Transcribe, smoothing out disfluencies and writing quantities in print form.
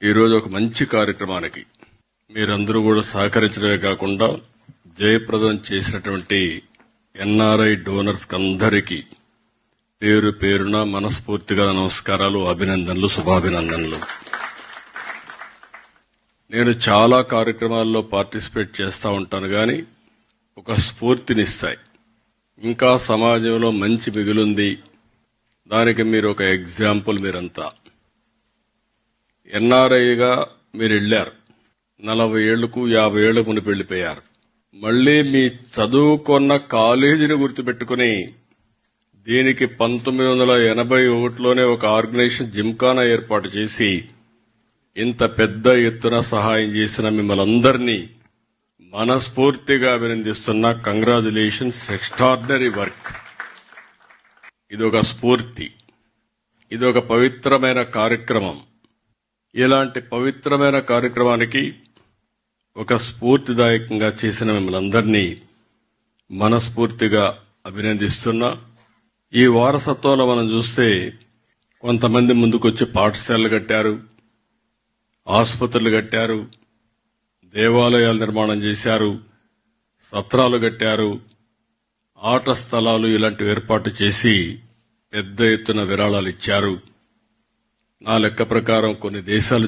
ఈరోజు ఒక మంచి కార్యక్రమానికి మీరందరూ కూడా సహకరించడమే కాకుండా జయప్రదం చేసినటువంటి ఎన్ఆర్ఐ డోనర్స్ అందరికీ పేరు పేరున మనస్ఫూర్తిగా నమస్కారాలు, అభినందనలు, శుభాభినందనలు. నేను చాలా కార్యక్రమాల్లో పార్టిసిపేట్ చేస్తూ ఉంటాను గాని ఒక స్ఫూర్తినిస్తాయి. ఇంకా సమాజంలో మంచి మిగులుంది, దానికి మీరు ఒక ఎగ్జాంపుల్. మీరంతా ఎన్ఆర్ఐగా మీరు వెళ్లారు, 40 ఏళ్లకు 50 ఏళ్ల మునిపి వెళ్లిపోయారు. మళ్లీ మీ చదువుకున్న కాలేజీని గుర్తుపెట్టుకుని దీనికి 1981లోనే ఒక ఆర్గనైజేషన్ జిమ్ఖానా ఏర్పాటు చేసి ఇంత పెద్ద ఎత్తున సహాయం చేసిన మిమ్మల్ని అందరినీ మనస్ఫూర్తిగా అభినందిస్తున్నా. Congratulations, extraordinary work. ఇదొక స్ఫూర్తి, ఇదొక పవిత్రమైన కార్యక్రమం. ఇలాంటి పవిత్రమైన కార్యక్రమానికి ఒక స్ఫూర్తిదాయకంగా చేసిన మిమ్మల్ని అందరినీ మనస్ఫూర్తిగా అభినందిస్తున్నా. ఈ వారసత్వంలో మనం చూస్తే కొంతమంది ముందుకొచ్చి పాఠశాలలు కట్టారు, ఆసుపత్రులు కట్టారు, దేవాలయాలు నిర్మాణం చేశారు, సత్రాలు కట్టారు, ఆట స్థలాలు ఇలాంటివి ఏర్పాటు చేసి పెద్ద ఎత్తున విరాళాలు ఇచ్చారు. నా లెక్క ప్రకారం కొన్ని దేశాలు